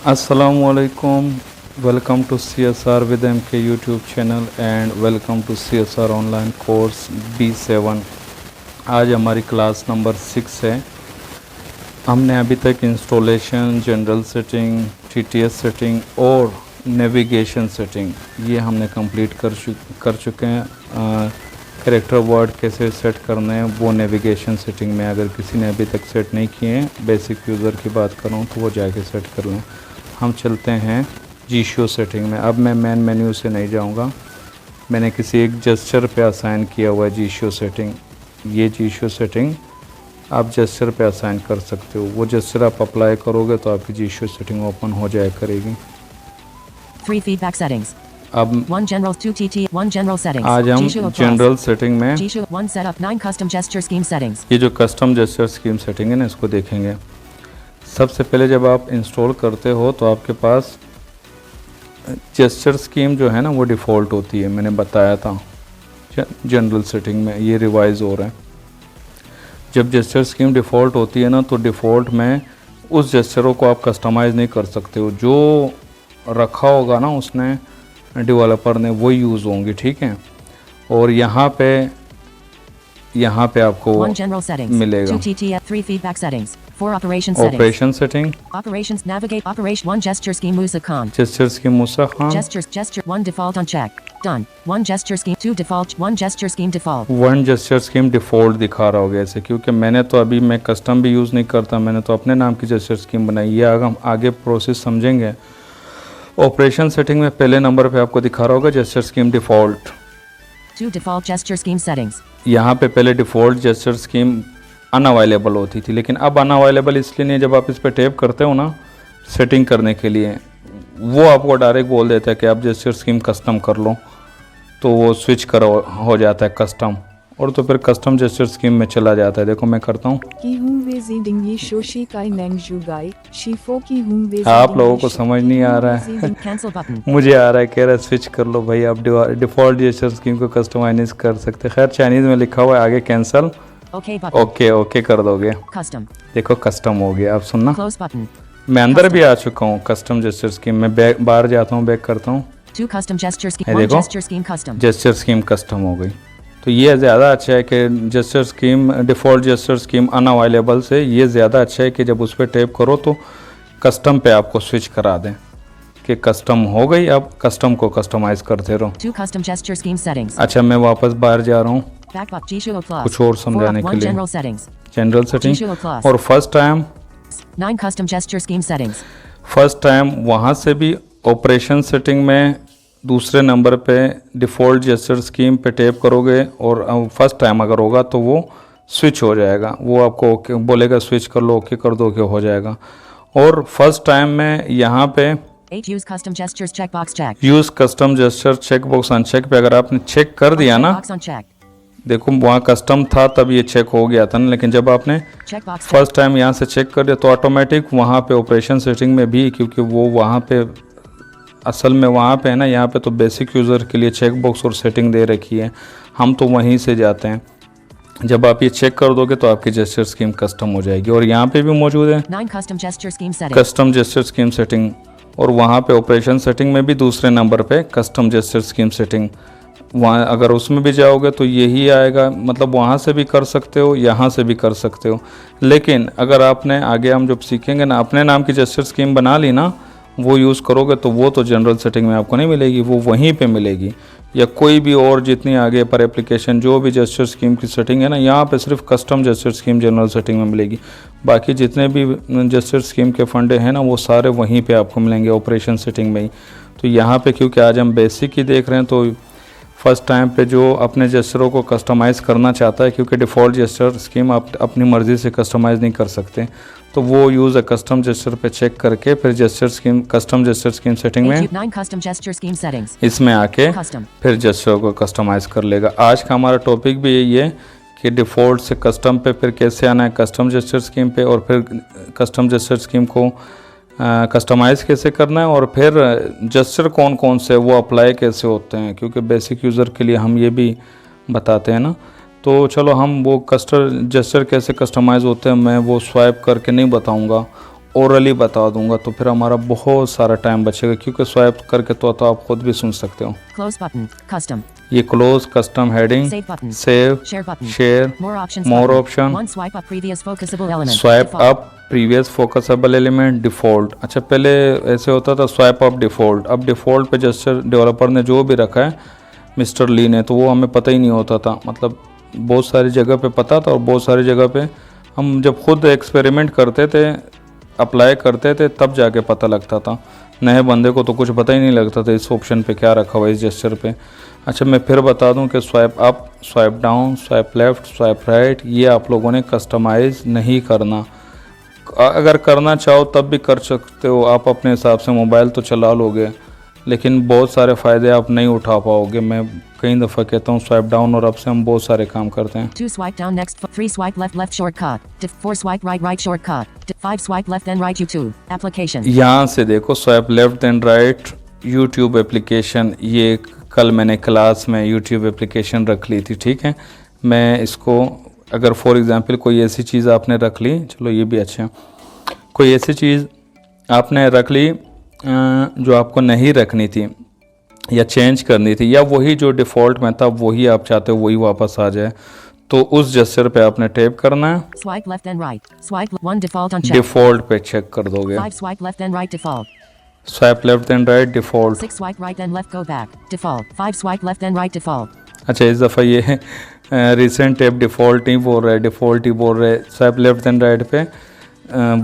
Assalamualaikum. Welcome to CSR with MK YouTube channel and welcome to CSR online course B7। आज हमारी class number 6 है। हमने अभी तक installation, general setting, TTS setting और navigation setting ये हमने कंप्लीट कर चुके हैं। कैरेक्टर वर्ड कैसे सेट करने हैं वो नेविगेशन सेटिंग में, अगर किसी ने अभी तक सेट नहीं किए हैं, बेसिक यूज़र की बात करूँ तो वो जाके सेट कर लें। हम चलते हैं जीशो सेटिंग में। अब मैं मेन मेन्यू से नहीं जाऊंगा, मैंने किसी एक जेस्चर पे असाइन किया हुआ है जीशो सेटिंग। ये जीशो सेटिंग आप जेस्चर पे असाइन कर सकते हो। वो जेस्चर आप अप्लाई करोगे तो आपकी जीशो सेटिंग ओपन हो जाया करेगी। 3 feedback settings. अब 1 general 2 TT 1 general settings. आज हम Jisho Plus. जनरल सेटिंग में Jisho 1 setup 9 custom gesture scheme settings. ये जो कस्टम जेस्चर स्कीम सेटिंग है ना, इसको देखेंगे। सबसे पहले जब आप इंस्टॉल करते हो तो आपके पास जेस्चर स्कीम जो है ना वो डिफ़ॉल्ट होती है। मैंने बताया था जनरल सेटिंग में, ये रिवाइज हो रहा है। जब जेस्चर स्कीम डिफ़ॉल्ट होती है ना तो डिफ़ॉल्ट में उस जेस्चरों को आप कस्टमाइज़ नहीं कर सकते हो। जो रखा होगा ना उसने डेवलपर ने वो यूज़ होंगी, ठीक है। और यहाँ पे आपको 1 general settings. मिलेगा 2 TTF 3 feedback settings. 4 operation settings. Operation setting, Operations navigate operation 1 gesture scheme Musa Khan. Gesture scheme Musa Khan, Gesture 1 default on check. Done. 1 gesture scheme 2 default 1 gesture scheme default. 1 gesture scheme default दिखा रहा होगा ऐसे, क्योंकि मैंने तो अभी मैं custom भी यूज़ नहीं करता, मैंने तो अपने नाम की जेस्चर स्कीम बनाई। ये हम आगे प्रोसेस समझेंगे। ऑपरेशन सेटिंग में पहले नंबर पे आपको दिखा रहा होगा gesture scheme default. 2 default gesture scheme settings. यहाँ पे पहले डिफ़ॉल्ट जेस्चर स्कीम अनअवेलेबल होती थी, लेकिन अब अनअवेलेबल इसलिए नहीं, जब आप इस पर टैप करते हो ना सेटिंग करने के लिए, वो आपको डायरेक्ट बोल देता है कि आप जेस्चर स्कीम कस्टम कर लो, तो वो स्विच हो जाता है कस्टम, और तो फिर कस्टम जेस्चर स्कीम में चला जाता है। देखो मैं करता हूँ। आप लोगों को समझ नहीं आ रहा है Cancel button. मुझे आ रहा है, कह रहा है स्विच कर लो भाई, आप डिफ़ॉल्ट जेस्चर स्कीम को कस्टमाइज कर सकते। खैर चाइनीज़ में लिखा हुआ है, आगे कैंसिल Okay button. ओके कर दोगे। Custom. देखो कस्टम हो गया। अब सुनना, Close button. मैं अंदर भी आ चुका हूँ कस्टम जेस्चर स्कीम में। बाहर जाता हूँ, बैक करता हूँ, 2 custom gesture scheme है 1 देखो। gesture scheme custom. Gesture scheme custom हो गई। तो ये ज़्यादा अच्छा है कि gesture scheme default gesture scheme unavailable से ये ज़्यादा अच्छा है कि जब उस पर टैप करो तो कस्टम पे आपको स्विच करा दें कि कस्टम हो गई, अब कस्टम को कस्टमाइज़ करते रहो। 2 custom gesture scheme settings. अच्छा मैं वापस बाहर जा रहा हूँ Back up Jisho Plus. कुछ और समझाने 4 के 1 लिए। general settings. General setting Jisho Plus. और फर्स्ट9 custom gesture scheme settings. Time वहाँ से भी ऑपरेशन सेटिंग में दूसरे नंबर पे डिफ़ॉल्ट जेस्चर स्कीम पे टैप करोगे और फर्स्ट टाइम अगर होगा तो वो स्विच हो जाएगा। वो आपको ओके बोलेगा, स्विच कर लो, ओके कर दो, हो जाएगा। और फर्स्ट टाइम में यहाँ पे 8 use custom gestures checkbox checked. Use custom gesture check box uncheck पे अगर आपने चेक कर दिया ना, Checkbox unchecked. देखो वहाँ कस्टम था तब ये चेक हो गया था ना, लेकिन जब आपने Checkbox checked. फर्स्ट टाइम यहाँ से चेक कर दिया तो ऑटोमेटिक वहाँ पे ऑपरेशन सेटिंग में भी, क्योंकि वो वहाँ पे असल में वहाँ पे है ना, यहाँ पे तो बेसिक यूज़र के लिए चेक बॉक्स और सेटिंग दे रखी है, हम तो वहीं से जाते हैं। जब आप ये चेक कर दोगे तो आपकी जेस्चर स्कीम कस्टम हो जाएगी। और यहाँ पे भी मौजूद है 9 custom gesture scheme settings. Custom gesture scheme setting, और वहाँ पे ऑपरेशन सेटिंग में भी दूसरे नंबर पे कस्टम जेस्चर स्कीम सेटिंग। वहाँ अगर उसमें भी जाओगे तो यही आएगा, मतलब वहाँ से भी कर सकते हो, यहाँ से भी कर सकते हो। लेकिन अगर आपने आगे हम जब सीखेंगे ना अपने नाम की जेस्चर स्कीम बना ली ना, वो यूज़ करोगे तो वो तो जनरल सेटिंग में आपको नहीं मिलेगी, वो वहीं पे मिलेगी। या कोई भी और जितनी आगे पर एप्लीकेशन जो भी जेस्चर स्कीम की सेटिंग है ना, यहाँ पे सिर्फ custom gesture scheme general setting में मिलेगी। बाकी जितने भी जेस्चर स्कीम के फंडे हैं ना वो सारे वहीं पे आपको मिलेंगे ऑपरेशन सेटिंग में ही। तो यहाँ पे क्योंकि आज हम बेसिक ही देख रहे हैं तो फर्स्ट टाइम पे जो अपने जेस्चरों को कस्टमाइज़ करना चाहता है, क्योंकि डिफ़ॉल्ट जेस्चर स्कीम आप अपनी मर्ज़ी से कस्टमाइज़ नहीं कर सकते, तो वो यूज़ कस्टम जेस्चर पे चेक करके फिर gesture scheme custom gesture scheme setting में 9 custom gesture scheme settings. इसमें आके Custom. फिर जेस्चर को कस्टमाइज़ कर लेगा। आज का हमारा टॉपिक भी यही है कि डिफ़ॉल्ट से कस्टम पे फिर कैसे आना है कस्टम जेस्चर स्कीम पे, और फिर कस्टम जेस्चर स्कीम को कस्टमाइज़ कैसे करना है, और फिर जेस्चर कौन कौन से वो अप्लाई कैसे होते हैं, क्योंकि बेसिक यूज़र के लिए हम ये भी बताते हैं ना। तो चलो हम वो जेस्चर कैसे कस्टमाइज़ होते हैं मैं वो स्वाइप करके नहीं बताऊंगा, ओरली बता दूंगा तो फिर हमारा बहुत सारा टाइम बचेगा, क्योंकि स्वाइप करके तो आप खुद भी सुन सकते हो। Close button. Custom. ये close, custom heading, Save button. Save, Share button. Share, More options. More button. Option, One swipe up previous focusable element. Swipe Default. Up previous focusable element, default. अच्छा पहले ऐसे होता था स्वाइप अप डिफ़ॉल्ट, अब default पे gesture developer ने जो भी रखा है मिस्टर ली ने, तो वो हमें पता ही नहीं होता था। मतलब बहुत सारी जगह पे पता था और बहुत सारी जगह पे हम जब खुद एक्सपेरिमेंट करते थे, अप्लाई करते थे, तब जाके पता लगता था। नए बंदे को तो कुछ पता ही नहीं लगता था इस ऑप्शन पे क्या रखा हुआ है, इस जेस्चर पे। अच्छा मैं फिर बता दूं कि swipe up, swipe down, swipe left, swipe right, ये आप लोगों ने कस्टमाइज़ नहीं करना। अगर करना चाहो तब भी कर सकते हो, आप अपने हिसाब से मोबाइल तो चला लोगे, लेकिन बहुत सारे फ़ायदे आप नहीं उठा पाओगे। मैं कई दफ़ा कहता हूँ स्वाइप डाउन और अप से हम बहुत सारे काम करते हैं। 2 swipe down next. 3 swipe left shortcut. 4 swipe right shortcut. 5 swipe left then right YouTube application. यहाँ से देखो swipe left then right YouTube application, ये कल मैंने क्लास में यूट्यूब एप्लीकेशन रख ली थी, ठीक है। मैं इसको अगर फॉर एग्ज़ाम्पल कोई ऐसी चीज़ आपने रख ली, चलो ये भी अच्छा है, कोई ऐसी चीज़ आपने रख ली जो आपको नहीं रखनी थी या चेंज करनी थी, या वही जो डिफ़ॉल्ट में था वही आप चाहते हो वही वापस आ जाए, तो उस जेस्चर पे आपने टैप करना है। Swipe left then right. Swipe 1 default on check. Default पे चेक कर दोगे। 5 swipe left then right default. स्वाइप लेफ्ट देन राइट डिफ़ॉल्ट। 6 swipe right then left go back default. 5 swipe left then right default. अच्छा इस दफ़ा ये रिसेंट टैप डिफ़ॉल्ट नहीं बोल रहा है, डिफ़ॉल्ट ही बोल रहे। स्वाइप लेफ्ट देन राइट पे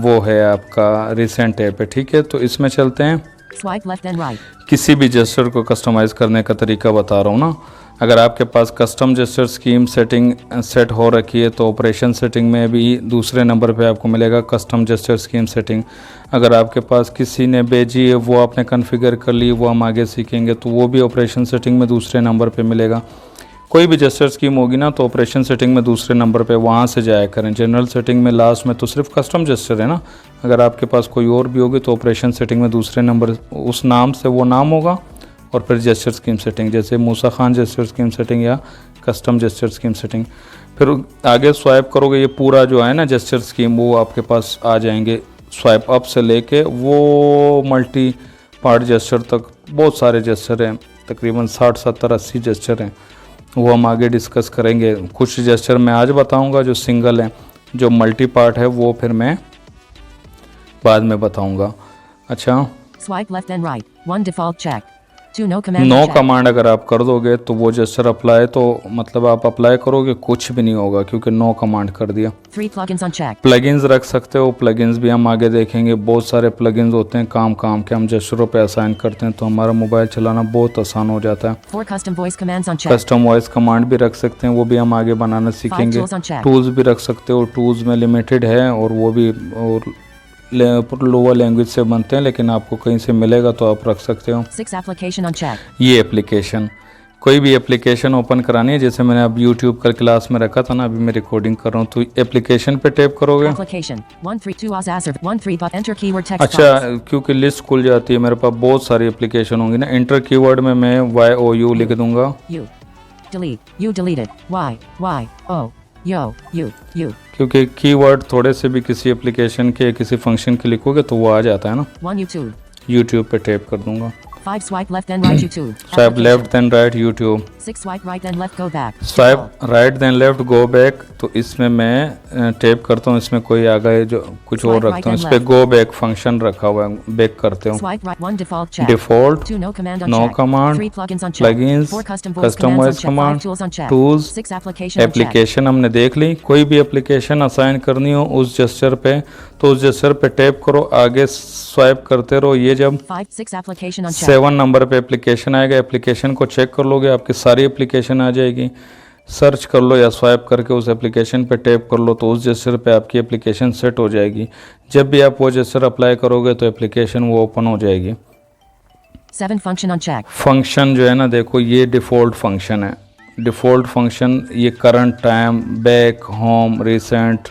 वो है आपका रिसेंट टैप है, ठीक है। तो इसमें चलते हैं। Swipe left then right. किसी भी जेस्चर को कस्टमाइज़ करने का तरीका बता रहा हूँ ना। अगर आपके पास custom gesture scheme setting set हो रखी है तो ऑपरेशन सेटिंग में भी दूसरे नंबर पे आपको मिलेगा कस्टम जेस्चर स्कीम सेटिंग। अगर आपके पास किसी ने भेजी है वो आपने कॉन्फ़िगर कर ली, वो हम आगे सीखेंगे, तो वो भी ऑपरेशन सेटिंग में दूसरे नंबर पे मिलेगा। कोई भी जेस्चर स्कीम होगी ना तो ऑपरेशन सेटिंग में दूसरे नंबर पे वहाँ से जाया करें। जनरल सेटिंग में लास्ट में तो सिर्फ कस्टम जेस्चर है ना। अगर आपके पास कोई और भी होगी तो ऑपरेशन सेटिंग में दूसरे नंबर उस नाम से वो नाम होगा और फिर जेस्चर स्कीम सेटिंग, जैसे मूसा खान जेस्चर स्कीम सेटिंग या कस्टम जेस्चर स्कीम सेटिंग। फिर आगे स्वाइप करोगे ये पूरा जो है ना जेस्चर स्कीम वो आपके पास आ जाएंगे। स्वाइप अप से लेके वो मल्टी पार्ट जेस्चर तक बहुत सारे जेस्चर हैं, तकरीबन 60 70 80 जेस्चर हैं, वो हम आगे डिस्कस करेंगे। कुछ जेस्चर मैं आज बताऊंगा जो सिंगल हैं, जो मल्टी पार्ट है वो फिर मैं बाद में बताऊंगा। अच्छा Swipe left then right. 1 default check. 2 no command. No check. Command अगर आप कर दोगे तो वो जेस्चर अप्लाई, तो मतलब आप अप्लाई करोगे कुछ भी नहीं होगा क्योंकि नो कमांड कर दिया। 3 plugins on check. प्लगइन्स रख सकते हो, प्लगइन्स भी हम आगे देखेंगे। बहुत सारे प्लगइन्स होते हैं काम के हम जेस्चरों पे असाइन करते हैं तो हमारा मोबाइल चलाना बहुत आसान हो जाता है। 4 custom voice commands on check. Custom voice command भी रख सकते हैं, वो भी हम आगे बनाना सीखेंगे। tools on check. टूल्स भी रख सकते हो, टूल्स में लिमिटेड है और वो भी और लोअर लैंग्वेज से बनते हैं, लेकिन आपको कहीं से मिलेगा तो आप रख सकते हो। 6 application on check. ये एप्लीकेशन, कोई भी एप्लीकेशन ओपन करानी है, जैसे मैंने अब यूट्यूब कल क्लास में रखा था ना, अभी मैं रिकॉर्डिंग कर रहा हूँ, तो एप्लीकेशन पे टैप करोगे। Application 132 Azazar 13 but enter keyword text अच्छा box. क्योंकि लिस्ट खुल जाती है, मेरे पास बहुत सारी एप्लीकेशन होंगी ना। इंटर कीवर्ड में मैं YOU लिख दूंगा। You delete. You deleted. Y you. क्योंकि कीवर्ड थोड़े से भी किसी एप्लीकेशन के किसी फंक्शन के लिखोगे तो वो आ जाता है ना। 1 YouTube. यूट्यूब पे टैप कर दूंगा। 5 swipe left then right YouTube. Swipe Application. Left then right YouTube. 6 swipe right then left go back. Swipe right then left go back, तो इसमें मैं टैप करता हूँ, इसमें कोई आ गए जो कुछ और Swipe रखता हूँ। right इस and पे left. गो बैक फंक्शन रखा हुआ है, बैक करते हूँ। Swipe right 1 default check. Default, 2 no command on no check. Command, 3 plugins on check. Plugins, 4 custom voice custom commands on voice check. 5 command, tools on check. Tools, 6 application on check. Application हमने देख ली। कोई भी application assign करनी हो उस gesture पे तो उस जेस्चर पे टैप करो, आगे स्वाइप करते रहो। ये जब 6 application on check. 7 नंबर पे एप्लीकेशन आएगा, एप्लीकेशन को चेक कर लोगे, आपकी सारी एप्लीकेशन आ जाएगी। सर्च कर लो या स्वाइप करके उस एप्लीकेशन पे टैप कर लो तो उस जेस्चर पे आपकी एप्लीकेशन सेट हो जाएगी। जब भी आप वो जेस्चर अप्लाई करोगे तो एप्लीकेशन वो ओपन हो जाएगी। 7 function on check. फंक्शन जो है ना, देखो ये डिफ़ॉल्ट फंक्शन है। डिफ़ॉल्ट फंक्शन ये current time, back, home, recent,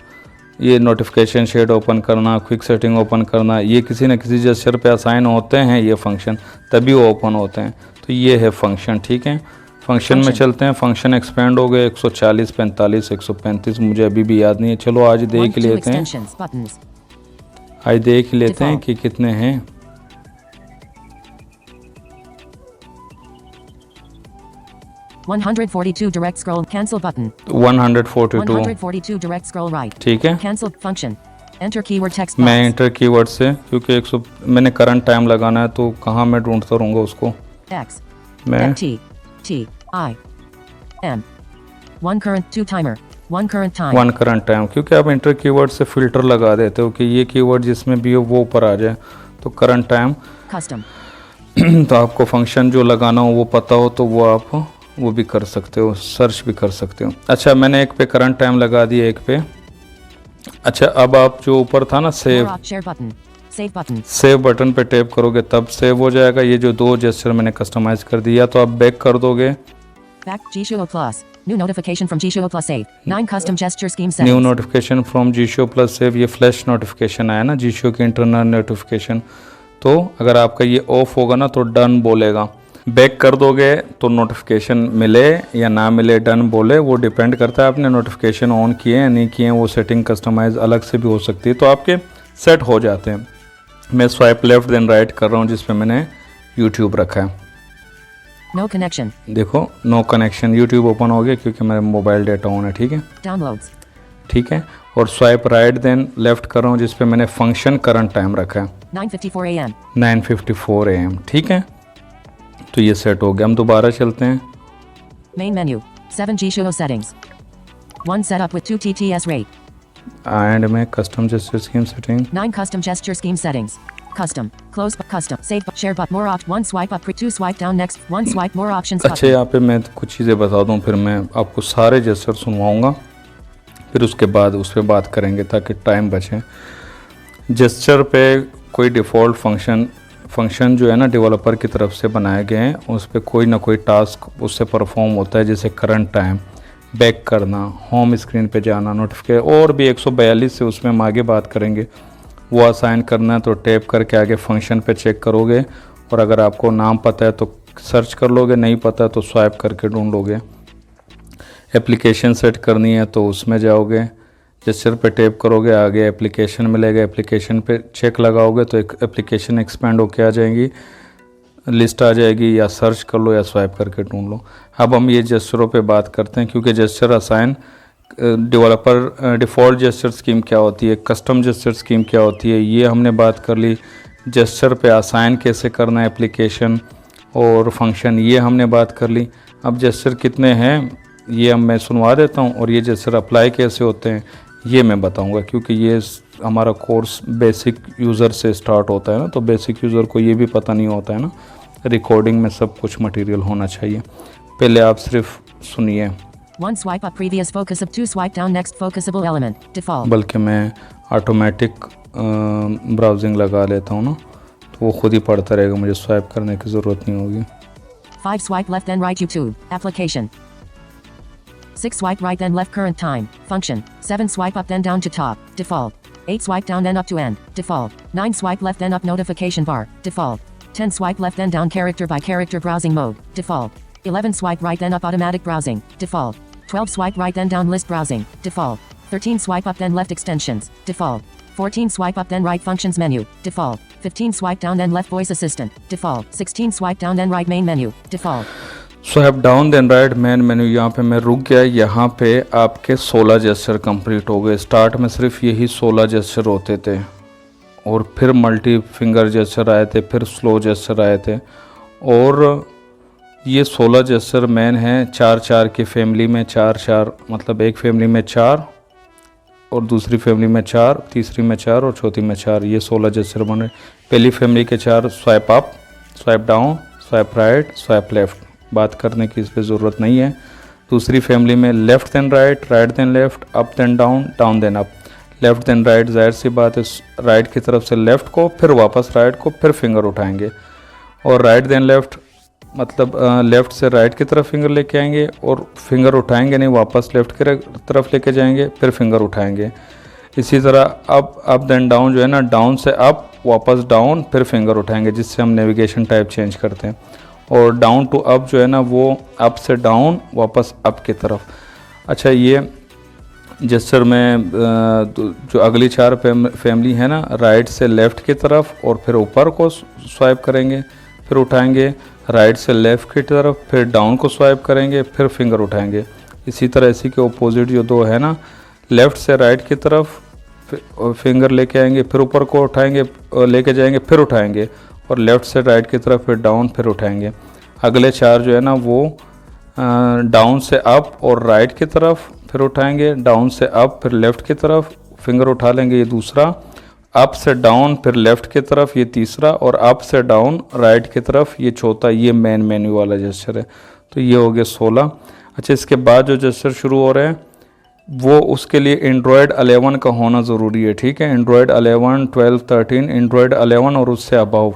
ये नोटिफिकेशन शेड ओपन करना, क्विक सेटिंग ओपन करना, ये किसी न किसी जेस्चर पे असाइन होते हैं ये फंक्शन, तभी वो ओपन होते हैं। तो ये है फंक्शन, ठीक है। फंक्शन में चलते हैं। फंक्शन एक्सपेंड हो गए 140, 45, 135, मुझे अभी भी याद नहीं है। चलो आज 1 देख 2 लेते हैं। extensions buttons. आज देख ही लेते हैं Default. कि कितने हैं। 142 direct scroll cancel button. 142। 142 direct scroll right. ठीक है, Cancel function. Enter keyword text मैं box. इंटर कीवर्ड से, क्योंकि 100 मैंने करंट टाइम लगाना है तो कहाँ मैं ढूंढता रहूँगा उसको। X. मैं T. T. I. M. One current, two timer. One current time. One current time, क्योंकि आप इंटर कीवर्ड से फिल्टर लगा देते हो कि ये कीवर्ड जिसमें भी हो वो ऊपर आ जाए। तो करंट टाइम Custom. तो आपको फंक्शन जो लगाना हो वो पता हो तो वो आप वो भी कर सकते हो, सर्च भी कर सकते हो। अच्छा, मैंने एक पे करंट टाइम लगा दिया, एक पे। अच्छा, अब आप जो ऊपर था ना save, More share button. Save button. Save button पे टैप करोगे तब सेव हो जाएगा। ये जो दो जेस्चर मैंने कस्टमाइज कर दिया, तो आप बैक कर दोगे। Back G-Show Plus. New notification from G-Show Plus Save. 9 custom gesture scheme new settings. Notification from G-Show plus save, ये फ्लैश नोटिफिकेशन आया ना G-Show की इंटरनल नोटिफिकेशन। तो अगर आपका ये ऑफ होगा ना तो डन बोलेगा। बैक कर दोगे तो नोटिफिकेशन मिले या ना मिले, डन बोले, वो डिपेंड करता है आपने नोटिफिकेशन ऑन किए या नहीं किए। वो सेटिंग कस्टमाइज अलग से भी हो सकती है, तो आपके सेट हो जाते हैं। मैं स्वाइप लेफ्ट देन राइट कर रहा हूँ जिस पे मैंने यूट्यूब रखा है। No connection. देखो नो कनेक्शन, यूट्यूब ओपन हो गया क्योंकि मेरा मोबाइल डेटा ऑन है। ठीक है, Downloads. ठीक है। और स्वाइप राइट देन लेफ्ट कर रहा हूँ जिस पे मैंने फंक्शन करंट टाइम रखा है 9:54 a.m. 9:54 AM। ठीक है, तो ये सेट हो गया। हम दोबारा चलते हैं। Main menu. 7 G-Show settings. 1 setup with 2 TTS rate. And में custom gesture scheme setting, 9 custom gesture scheme settings. Custom. Close. Custom. Save. Share. But more opt. 1 swipe up. 2 swipe down. Next. 1 swipe more options. अच्छा, यहाँ पे मैं कुछ चीज़ें बता दूँ, फिर मैं आपको सारे जेस्चर सुनवाऊँगा, फिर उसके बाद उस पर बात करेंगे ताकि टाइम बचे। जेस्चर पे कोई डिफ़ॉल्ट फंक्शन जो है ना डेवलपर की तरफ से बनाए गए हैं, उस पर कोई ना कोई टास्क उससे परफॉर्म होता है, जैसे करंट टाइम, बैक करना, होम स्क्रीन पे जाना, नोटिफिकेशन, और भी 142 से उसमें हम आगे बात करेंगे। वो असाइन करना है तो टैप करके आगे फंक्शन पे चेक करोगे, और अगर आपको नाम पता है तो सर्च कर लोगे, नहीं पता है तो स्वाइप करके ढूंढ लोगे। एप्लीकेशन सेट करनी है तो उसमें जाओगे, जेस्चर पे टैप करोगे, आगे एप्लीकेशन मिलेगा, एप्लीकेशन पे चेक लगाओगे तो एक एप्लीकेशन एक्सपेंड होके आ जाएंगी, लिस्ट आ जाएगी, या सर्च कर लो या स्वाइप करके ढूंढ लो। अब हम ये जेस्चरों पे बात करते हैं, क्योंकि gesture assign developer default gesture scheme क्या होती है, कस्टम जेस्चर स्कीम क्या होती है, ये हमने बात कर ली। जेस्चर पे असाइन कैसे करना है एप्लीकेशन और फंक्शन, ये हमने बात कर ली। अब जेस्चर कितने हैं ये अब मैं सुनवा देता हूँ, और ये जेस्चर अप्लाई कैसे होते हैं ये मैं बताऊँगा, क्योंकि ये हमारा कोर्स बेसिक यूज़र से स्टार्ट होता है ना, तो बेसिक यूज़र को ये भी पता नहीं होता है ना, रिकॉर्डिंग में सब कुछ मटेरियल होना चाहिए। पहले आप सिर्फ सुनिए, 1 swipe up previous focus of 2 swipe down next focusable element. Default. बल्कि मैं ऑटोमेटिक ब्राउजिंग लगा लेता हूँ ना, तो वो खुद ही पढ़ता रहेगा, मुझे स्वाइप करने की ज़रूरत नहीं होगी। 5 swipe left then right YouTube. Application. 6 swipe right then left current time. Function. 7 swipe up then down to top. Default. 8 swipe down then up to end. Default. 9 swipe left then up notification bar. Default. 10 swipe left then down character by character browsing mode. Default. 11 swipe right then up automatic browsing. Default. 12 swipe right then down list browsing. Default. 13 swipe up then left extensions. Default. 14 swipe up then right functions menu. Default. 15 swipe down then left voice assistant. Default. 16 swipe down then right main menu. Default. Swipe down then right main menu, यहाँ पे मैं रुक गया। यहाँ पे आपके 16 gesture complete हो गए। स्टार्ट में सिर्फ यही 16 जेस्चर होते थे, और फिर मल्टी फिंगर जेस्चर आए थे, फिर स्लो जेस्चर आए थे, और ये 16 जेस्चर मेन हैं। 4-4 की फैमिली में 4-4, मतलब एक फैमिली में 4 और दूसरी फैमिली में 4, तीसरी में 4 और चौथी में 4, ये 16 जेस्चर बने। पहली फैमिली के 4 swipe up, swipe down, swipe right, swipe left, बात करने की इस पर ज़रूरत नहीं है। दूसरी फैमिली में left then right, right then left, up then down, down then up, left then right, जाहिर सी बात है राइट की तरफ से लेफ़्ट को, फिर वापस राइट को, फिर फिंगर उठाएंगे। और राइट देन लेफ़्ट मतलब लेफ़्ट से राइट की तरफ फिंगर लेके आएंगे और फिंगर उठाएंगे नहीं, वापस लेफ़्ट की तरफ लेके जाएंगे, फिर फिंगर उठाएंगे। इसी तरह अप देन डाउन जो है ना, डाउन से अप, वापस डाउन, फिर फिंगर उठाएंगे, जिससे हम नेविगेशन टाइप चेंज करते हैं। और डाउन टू अप जो है ना, वो अप से डाउन, वापस अप की तरफ। अच्छा, ये जेस्चर में जो अगली 4 फैमिली है ना, राइट से लेफ़्ट की तरफ और फिर ऊपर को स्वाइप करेंगे, फिर उठाएंगे, राइट से लेफ़्ट की तरफ, फिर डाउन को स्वाइप करेंगे, फिर फिंगर उठाएंगे। इसी तरह इसी के अपोजिट जो 2 है ना, लेफ़्ट से राइट की तरफ फिंगर लेके आएंगे, फिर ऊपर को उठाएंगे, लेके जाएंगे, फिर उठाएंगे, और लेफ़्ट से राइट की तरफ फिर डाउन, फिर उठाएंगे। अगले 4 जो है ना वो डाउन से अप और राइट की तरफ फिर उठाएंगे, डाउन से अप फिर लेफ़्ट की तरफ फिंगर उठा लेंगे, ये दूसरा, अप से डाउन फिर लेफ़्ट की तरफ ये तीसरा, और अप से डाउन राइट की तरफ ये चौथा। ये मेन मेन्यू वाला जेस्चर है। तो ये हो गया 16। अच्छा, इसके बाद जो जेस्चर शुरू हो रहे हैं वो उसके लिए एंड्रॉयड 11 का होना ज़रूरी है, ठीक है। एंड्रॉयड 11, 12, 13, एंड्रॉयड 11 और उससे अबव,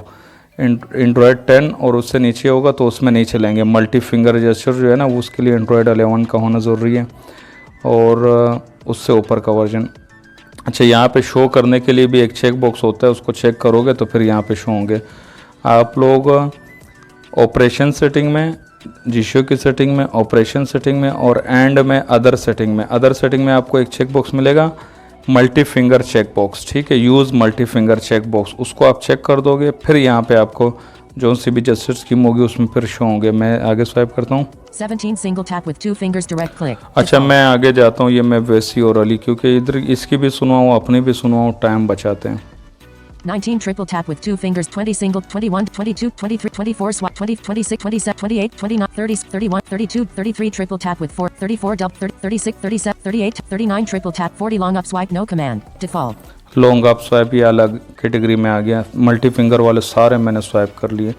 एंड्रॉयड 10 और उससे नीचे होगा तो उसमें नहीं चलेंगे। मल्टी फिंगर जेस्चर जो है ना वो उसके लिए एंड्रॉयड 11 का होना ज़रूरी है, और उससे ऊपर का वर्जन। अच्छा, यहाँ पे शो करने के लिए भी एक चेक बॉक्स होता है, उसको चेक करोगे तो फिर यहाँ पे शो होंगे। आप लोग ऑपरेशन सेटिंग में, जीशो की सेटिंग में, ऑपरेशन सेटिंग में और एंड में अदर सेटिंग में आपको एक चेक बॉक्स मिलेगा, मल्टी फिंगर चेक बॉक्स, ठीक है। Use multi finger check box, उसको आप चेक कर दोगे, फिर यहाँ पे आपको जो सी भी जेस्चर स्कीम होगी उसमें फिर शो होंगे। मैं आगे स्वाइप करता हूँ। 17 single tap with 2 fingers direct click. अच्छा, मैं आगे जाता हूँ। ये मैं वैसी और अली, क्योंकि इधर इसकी भी सुनवाऊँ अपनी भी सुनवाऊँ, टाइम बचाते हैं। 19 triple tap with 2 fingers, 20 single, 21, 22, 23, 24 swap, 20, 26, 27, 28, 29, 30, 31, 32, 33 triple tap with 4, 34 double, 30, 36, 37, 38, 39 triple tap, 40 long up swipe no command, default. Long up swipe ये अलग कैटेगरी में आ गया। मल्टी फिंगर वाले सारे मैंने स्वाइप कर लिए।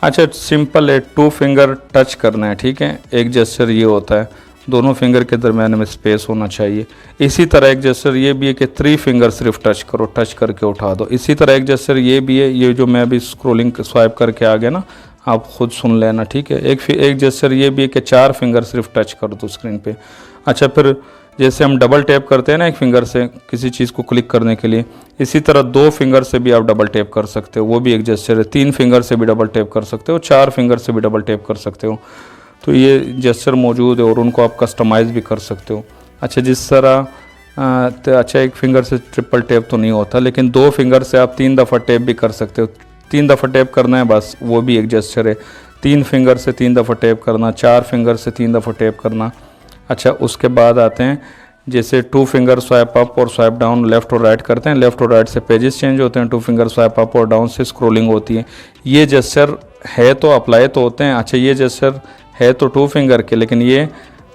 अच्छा, सिंपल है, 2 फिंगर टच करना है, ठीक है। एक जेस्चर ये होता है, दोनों फिंगर के दरम्यान में स्पेस होना चाहिए। इसी तरह एक जेस्चर ये भी है कि 3 फिंगर सिर्फ टच करो, टच करके उठा दो। इसी तरह एक जेस्चर ये भी है, ये जो मैं अभी स्क्रोलिंग स्वाइप करके आ गया ना, आप खुद सुन लेना, ठीक है। एक जेस्चर ये भी है कि 4 फिंगर सिर्फ टच कर दो स्क्रीन पे। अच्छा, फिर जैसे हम डबल टैप करते हैं ना एक फिंगर से किसी चीज़ को क्लिक करने के लिए, इसी तरह 2 फिंगर से भी आप डबल टैप कर सकते हो, वो भी एक जेस्चर है। 3 फिंगर से भी डबल टैप कर सकते हो, 4 फिंगर से भी डबल टैप कर सकते हो। तो ये जेस्चर मौजूद है और उनको आप कस्टमाइज़ भी कर सकते हो। अच्छा, जिस तरह अच्छा, एक फिंगर से ट्रिपल टैप तो नहीं होता, लेकिन 2 फिंगर से आप 3 दफ़ा टैप भी कर सकते हो। 3 दफ़ा टैप करना है बस, वो भी एक जेस्चर है। 3 फिंगर से 3 दफ़ा टैप करना, 4 फिंगर से 3 दफ़ा टैप करना। अच्छा, उसके बाद आते हैं जैसे 2 फिंगर स्वाइप अप और स्वाइप डाउन, लेफ़्ट और राइट करते हैं, लेफ़्ट और राइट से पेजेस चेंज होते हैं। 2 फिंगर स्वाइप अप और डाउन से स्क्रोलिंग होती है। ये जेस्चर है तो अप्लाई तो होते हैं। अच्छा, ये जेस्चर है तो 2 फिंगर के, लेकिन ये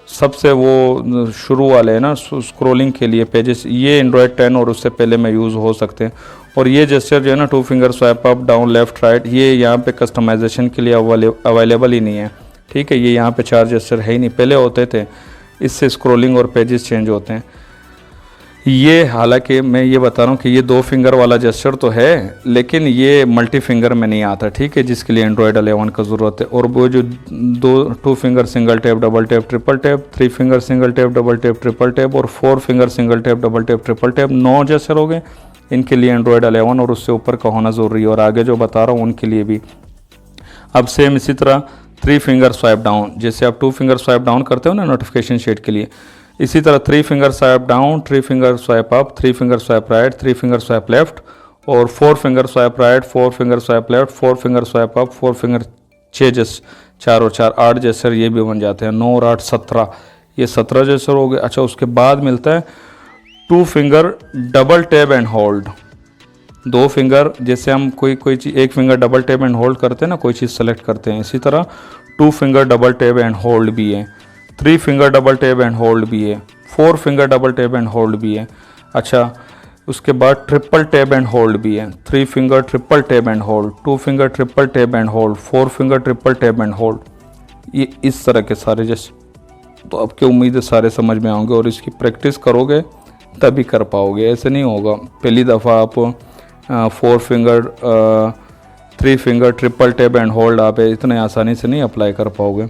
सबसे वो शुरू वाले हैं ना स्क्रोलिंग के लिए पेजेस, ये एंड्रॉयड 10 और उससे पहले में यूज़ हो सकते हैं। और ये जेस्चर जो है ना 2 finger swipe up down left right, ये यहाँ पे कस्टमाइजेशन के लिए अवेलेबल ही नहीं है, ठीक है। ये यहाँ पे 4 जेस्चर है ही नहीं, पहले होते थे, इससे स्क्रोलिंग और पेजेस चेंज होते हैं। ये हालांकि मैं ये बता रहा हूँ कि ये 2 फिंगर वाला जेस्चर तो है, लेकिन ये मल्टी फिंगर में नहीं आता, ठीक है, जिसके लिए एंड्रॉयड 11 का ज़रूरत है। और वो जो 2 finger single tap double tap triple tap, 3 finger single tap double tap triple tap और 4 finger single tap double tap triple tap, 9 gesture हो गए। इनके लिए एंड्रॉयड 11 और उससे ऊपर का होना ज़रूरी है। और आगे जो बता रहा हूँ उनके लिए भी अब सेम इसी तरह 3 फिंगर स्वाइप डाउन, जैसे आप 2 फिंगर स्वाइप डाउन करते हो ना नोटिफिकेशन शीट के लिए, इसी तरह 3 finger swipe down, 3 finger swipe up, 3 finger swipe right, 3 finger swipe left और 4 finger swipe right, 4 finger swipe left, 4 finger swipe up, 4 finger 6 जैसे 4 और 4 8 जेस्चर ये भी बन जाते हैं। 9 और 8 17, ये 17 जेस्चर हो गए। अच्छा, उसके बाद मिलता है 2 finger double tap and hold. 2 finger जैसे हम कोई चीज़, 1 finger double tap and hold करते हैं ना, कोई चीज़ सेलेक्ट करते हैं, इसी तरह 2 finger double tap and hold भी है, 3 finger double tap and hold भी है, 4 finger double tap and hold भी है। अच्छा, उसके बाद ट्रिपल टैप एंड होल्ड भी है, 3 finger triple tap and hold, 2 finger triple tap and hold, 4 finger triple tap and hold. ये इस तरह के सारे जैसे, तो आपकी उम्मीद है सारे समझ में आएंगे और इसकी प्रैक्टिस करोगे तभी कर पाओगे, ऐसे नहीं होगा पहली दफ़ा आप 4 finger 3 finger triple tap and hold आप इतने आसानी से नहीं अप्लाई कर पाओगे।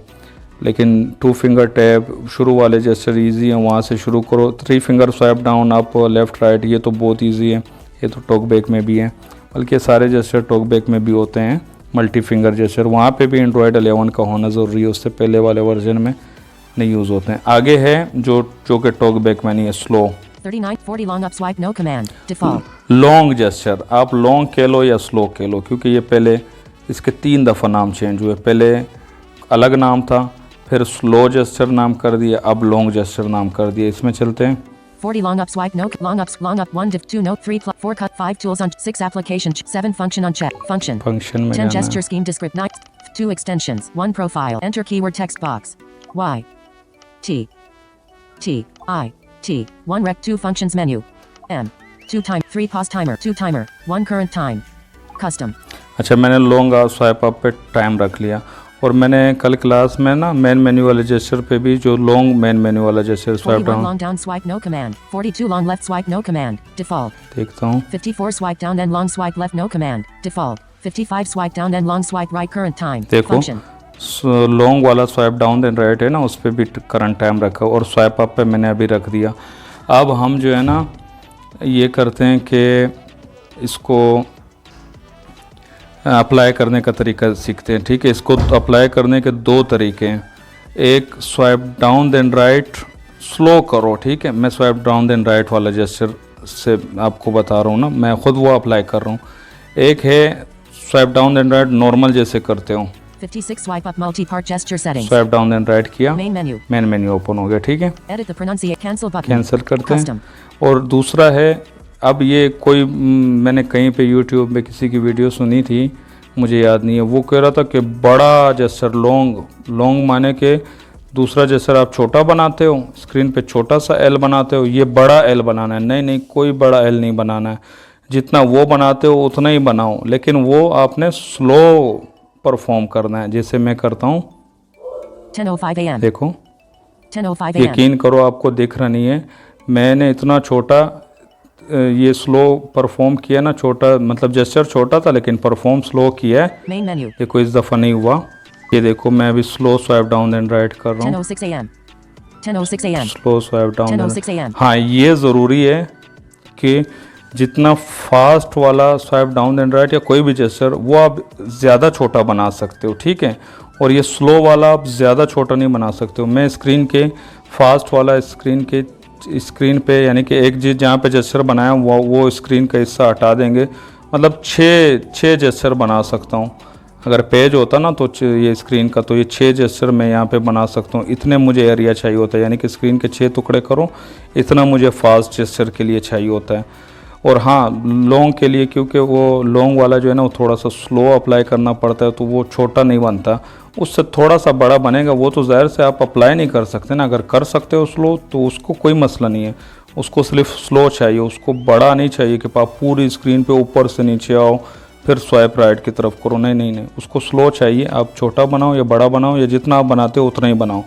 लेकिन 2 फिंगर टैप शुरू वाले जैसे ईजी हैं, वहाँ से शुरू करो। 3 finger swipe down up left right, ये तो बहुत ईजी है, ये तो टॉक बैक में भी है, बल्कि सारे जेस्चर टॉक बैक में भी होते हैं। मल्टी फिंगर जेस्चर वहाँ पे भी एंड्रॉयड 11 का होना ज़रूरी है, उससे पहले वाले वर्जन में नहीं यूज़ होते हैं। आगे है जो कि टॉक बैक में नहीं है, slow 39, 40 long up swipe no command, default. Long gesture. आप लॉन्ग कह लो या स्लो कह लो, क्योंकि ये पहले इसके 3 दफ़ा नाम चेंज हुए। पहले अलग नाम था, फिर स्लो जेस्चर नाम कर दिया, अब लॉन्ग जेस्चर नाम कर दिया। इसमें चलते हैं। 40 long up swipe no long up 1 div 2 note 3 4 cut 5 tools on 6 application 7 function on check function function में 10 जाना gesture है। scheme descript 9 2 extensions 1 profile enter keyword text box y t t I t 1 rec 2 functions menu m 2 time 3 pause timer 2 timer 1 current time custom अच्छा, मैंने long swipe up पे time रख लिया। और मैंने कल क्लास में ना मेन मेन्यू वाले जेस्चर पे भी जो लॉन्ग मेन मेन्यू वाला gesture swipe 41 down long down swipe no command 42 long left swipe no command default देखता हूँ। 54 swipe down and long swipe left no command default 55 swipe down and long swipe right current time देखो function long वाला swipe down then right है ना, उस पर भी current time रखा, और स्वाइप अप पे मैंने अभी रख दिया। अब हम जो है ना ये करते हैं कि इसको अप्लाई करने का तरीका सीखते हैं। ठीक है, इसको अप्लाई करने के 2 तरीके हैं। एक swipe down then right slow करो। ठीक है, मैं स्वाइप डाउन देन राइट वाला जेस्चर से आपको बता रहा हूँ ना, मैं खुद वो अप्लाई कर रहा हूँ। एक है swipe down then right normal जैसे करते हो, 56 swipe up multi-part gesture settings swipe down then right किया, main menu main menu open हो गया। ठीक है, edit the pronunciate cancel button cancel करते हैं। custom और दूसरा है, अब ये कोई मैंने कहीं पे यूट्यूब में किसी की वीडियो सुनी थी, मुझे याद नहीं है, वो कह रहा था कि बड़ा जेस्चर लॉन्ग माने के दूसरा जेस्चर आप छोटा बनाते हो, स्क्रीन पे छोटा सा एल बनाते हो, ये बड़ा एल बनाना है। नहीं, कोई बड़ा एल नहीं बनाना है, जितना वो बनाते हो उतना ही बनाओ, लेकिन वो आपने स्लो परफॉर्म करना है, जैसे मैं करता हूँ। 10:05 a.m. देखो 10:05 a.m. यकीन करो आपको दिख रहा नहीं है, मैंने इतना छोटा ये स्लो परफॉर्म किया ना, छोटा मतलब जेस्चर छोटा था लेकिन परफॉर्म स्लो किया है। main menu देखो इस दफ़ा नहीं हुआ। ये देखो मैं अभी slow swipe down and right कर रहा हूँ, 10:06 a.m. 10:06 a.m. Slow swipe down. 10:06 a.m. हाँ, ये ज़रूरी है कि जितना फास्ट वाला स्वाइप डाउन एंड राइट या कोई भी जेस्चर वो आप ज़्यादा छोटा बना सकते हो। ठीक है, और ये स्लो वाला आप ज़्यादा छोटा नहीं बना सकते हो। मैं स्क्रीन के फास्ट वाला स्क्रीन पे यानी कि एक चीज़ जहाँ पे जेस्चर बनाया वो स्क्रीन का हिस्सा हटा देंगे, मतलब 6 जेस्चर बना सकता हूँ। अगर पेज होता ना तो ये स्क्रीन का, तो ये 6 जेस्चर मैं यहाँ पे बना सकता हूँ। इतने मुझे एरिया चाहिए होता है, यानी कि स्क्रीन के 6 टुकड़े करो, इतना मुझे फास्ट जेस्चर के लिए चाहिए होता है। और हाँ, लॉन्ग के लिए, क्योंकि वो लॉन्ग वाला जो है ना वो थोड़ा सा स्लो अप्लाई करना पड़ता है, तो वो छोटा नहीं बनता, उससे थोड़ा सा बड़ा बनेगा। वो तो ज़ाहिर से आप अप्लाई नहीं कर सकते ना, अगर कर सकते हो स्लो तो उसको कोई मसला नहीं है, उसको सिर्फ स्लो चाहिए, उसको बड़ा नहीं चाहिए कि आप पूरी स्क्रीन पे ऊपर से नीचे आओ फिर स्वाइप राइट की तरफ करो। नहीं, उसको स्लो चाहिए। आप छोटा बनाओ या बड़ा बनाओ या जितना आप बनाते हो उतना ही बनाओ,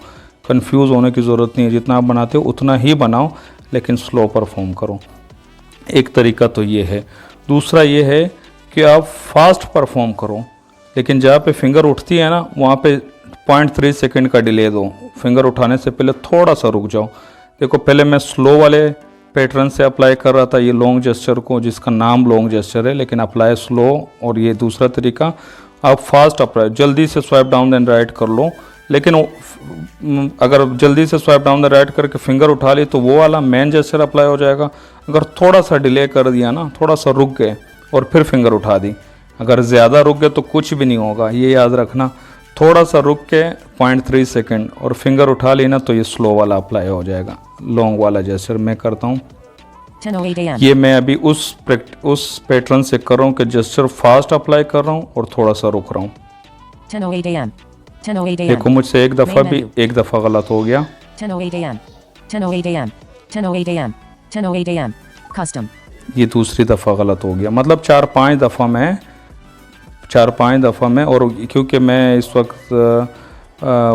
कन्फ्यूज़ होने की ज़रूरत नहीं है, जितना आप बनाते हो उतना ही बनाओ, लेकिन स्लो परफॉर्म करो। एक तरीका तो ये है। दूसरा ये है कि आप फास्ट परफॉर्म करो, लेकिन जहाँ पे फिंगर उठती है ना वहाँ पे 0.3 सेकंड का डिले दो। फिंगर उठाने से पहले थोड़ा सा रुक जाओ। देखो पहले मैं स्लो वाले पैटर्न से अप्लाई कर रहा था ये लॉन्ग जेस्चर को, जिसका नाम लॉन्ग जेस्चर है, लेकिन अप्लाई स्लो। और ये दूसरा तरीका, आप फास्ट अप्लाई जल्दी से स्वाइप डाउन एंड राइट कर लो, लेकिन अगर जल्दी से स्वाइप डाउन द राइट करके फिंगर उठा ली तो वो वाला मेन जेस्चर अप्लाई हो जाएगा। अगर थोड़ा सा डिले कर दिया ना, थोड़ा सा रुक गए और फिर फिंगर उठा दी, अगर ज़्यादा रुक गए तो कुछ भी नहीं होगा, ये याद रखना। थोड़ा सा रुक के 0.3 सेकंड और फिंगर उठा ली ना तो ये स्लो वाला अप्लाई हो जाएगा, लॉन्ग वाला जेस्चर मैं करता हूँ। 10:08 a.m. ये मैं अभी उस पैटर्न से कर रहा हूँ कि जेस्चर फास्ट अप्लाई कर रहा हूँ और थोड़ा सा रुक रहा हूँ। 10:08 a.m. 10:08 a.m. देखो मुझसे एक दफ़ा गलत हो गया। 10:08 a.m. 10:08 a.m. 10:08 a.m. 10:08 a.m. Custom. ये दूसरी दफ़ा गलत हो गया, मतलब 4-5 दफ़ा में। और क्योंकि मैं इस वक्त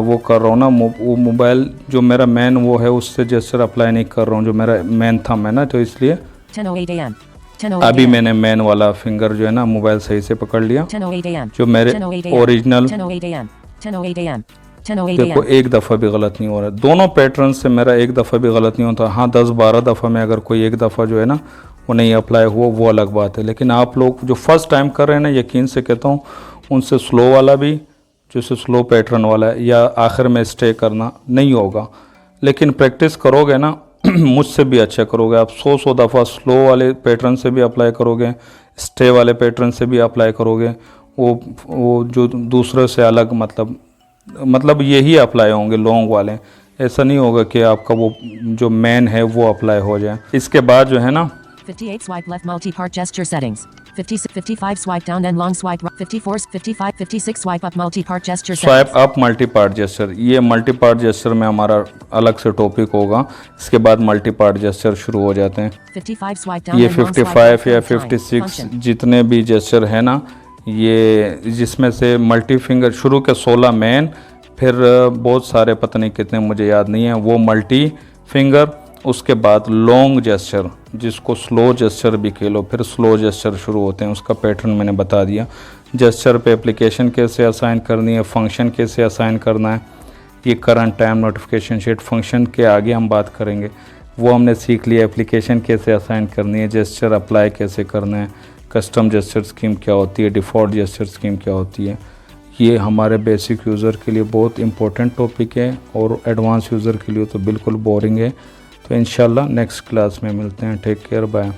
वो कर रहा हूँ ना, वो मोबाइल जो मेरा मेन वो है उससे जेस्चर अप्लाई नहीं कर रहा हूँ, जो मेरा मेन था मैं ना, तो इसलिए 10:08 a.m. 10:08 अभी a.m. मैंने मेन वाला फिंगर जो है ना मोबाइल सही से पकड़ लिया। 10:08 a.m. जो मेरे 10:08 a.m. Original 10:08 a.m. 10:08 a.m. 10:08 देखो a.m. एक दफ़ा भी गलत नहीं हो रहा है, दोनों पैटर्न से मेरा एक दफ़ा भी गलत नहीं होता। हाँ 10-12 दफ़ा में अगर कोई एक दफ़ा जो है ना वो नहीं अप्लाई हुआ वो अलग बात है, लेकिन आप लोग जो फर्स्ट टाइम कर रहे हैं ना, यकीन से कहता हूँ उनसे स्लो वाला भी जैसे स्लो पैटर्न वाला है या आखिर में स्टे करना नहीं होगा। लेकिन प्रैक्टिस करोगे ना मुझसे भी अच्छा करोगे। आप 100 दफ़ा स्लो वाले पैटर्न से भी अप्लाई करोगे, स्टे वाले पैटर्न से भी अप्लाई करोगे, वो जो दूसरे से अलग मतलब यही अप्लाई होंगे लॉन्ग वाले। ऐसा नहीं होगा कि आपका वो जो मेन है वो अप्लाई हो जाए। इसके बाद जो है ना 58 swipe left multi-part gesture settings. 55 swipe down and long swipe right. 54 55 56 swipe up multi-part gesture swipe settings. Up multi part gesture, ये मल्टी पार्ट जेस्चर में हमारा अलग से टॉपिक होगा। इसके बाद मल्टी पार्ट जेस्चर शुरू हो जाते हैं। 55 swipe down ये and long swipe 55 right या current time. 56 Function. जितने भी जेस्चर है ना, ये जिसमें से मल्टी फिंगर शुरू के 16 मेन, फिर बहुत सारे पता नहीं कितने मुझे याद नहीं है, वो मल्टी फिंगर। उसके बाद लॉन्ग जेस्चर जिसको स्लो जेस्चर भी कह लो, फिर स्लो जेस्चर शुरू होते हैं। उसका पैटर्न मैंने बता दिया। जेस्चर पे एप्लीकेशन कैसे असाइन करनी है, फंक्शन कैसे असाइन करना है, ये current time notification sheet function के आगे हम बात करेंगे। वो हमने सीख लिया। एप्लीकेशन कैसे असाइन करनी है, जेस्चर अप्लाई कैसे करना है, कस्टम जेस्चर स्कीम क्या होती है, डिफ़ॉल्ट जेस्चर स्कीम क्या होती है। ये हमारे बेसिक यूज़र के लिए बहुत इंपॉर्टेंट टॉपिक है और एडवांस यूज़र के लिए तो बिल्कुल बोरिंग है। तो इंशाल्लाह नेक्स्ट क्लास में मिलते हैं। Take care, bye.